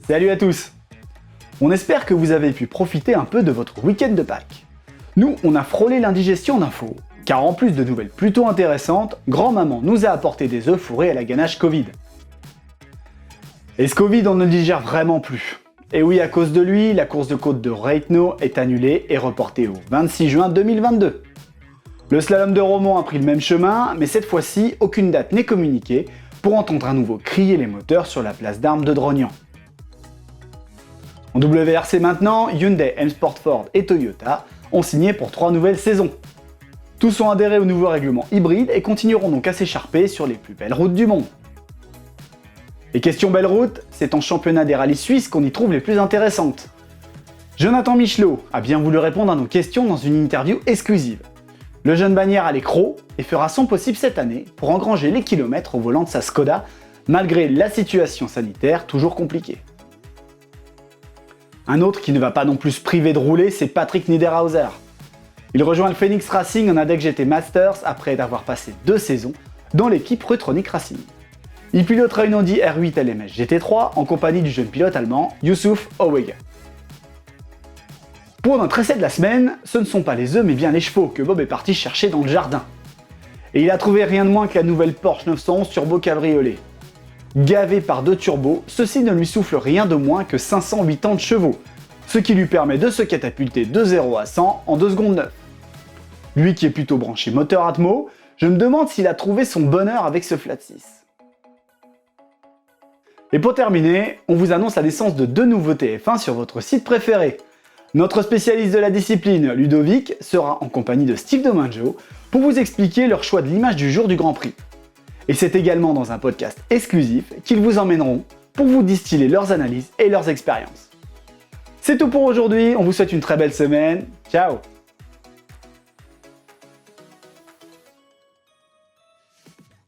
Salut à tous! On espère que vous avez pu profiter un peu de votre week-end de Pâques. Nous, on a frôlé l'indigestion d'infos, car en plus de nouvelles plutôt intéressantes, grand-maman nous a apporté des œufs fourrés à la ganache Covid. Et ce Covid, on ne le digère vraiment plus. Et oui, à cause de lui, la course de côte de Reitno est annulée et reportée au 26 juin 2022. Le slalom de Romont a pris le même chemin, mais cette fois-ci, aucune date n'est communiquée pour entendre à nouveau crier les moteurs sur la place d'armes de Drognan. En WRC maintenant, Hyundai, M-Sport Ford et Toyota ont signé pour 3 nouvelles saisons. Tous ont adhéré au nouveau règlement hybride et continueront donc à s'écharper sur les plus belles routes du monde. Et question belle route, c'est en championnat des rallyes suisses qu'on y trouve les plus intéressantes. Jonathan Michelot a bien voulu répondre à nos questions dans une interview exclusive. Le jeune Bagnères a les crocs et fera son possible cette année pour engranger les kilomètres au volant de sa Skoda, malgré la situation sanitaire toujours compliquée. Un autre qui ne va pas non plus se priver de rouler, c'est Patrick Niederhauser. Il rejoint le Phoenix Racing en ADAC GT Masters après avoir passé 2 saisons dans l'équipe Rutronic Racing. Il pilotera une Audi R8 LMS GT3 en compagnie du jeune pilote allemand Yusuf Owega. Pour notre essai de la semaine, ce ne sont pas les œufs mais bien les chevaux que Bob est parti chercher dans le jardin. Et il a trouvé rien de moins que la nouvelle Porsche 911 Turbo Cabriolet. Gavé par 2 turbos, ceci ne lui souffle rien de moins que 580 chevaux, ce qui lui permet de se catapulter de 0 à 100 en 2 secondes 9. Lui qui est plutôt branché moteur Atmo, je me demande s'il a trouvé son bonheur avec ce flat 6. Et pour terminer, on vous annonce la naissance de 2 nouveautés F1 sur votre site préféré. Notre spécialiste de la discipline, Ludovic, sera en compagnie de Steve Domenjo pour vous expliquer leur choix de l'image du jour du Grand Prix. Et c'est également dans un podcast exclusif qu'ils vous emmèneront pour vous distiller leurs analyses et leurs expériences. C'est tout pour aujourd'hui, on vous souhaite une très belle semaine, ciao!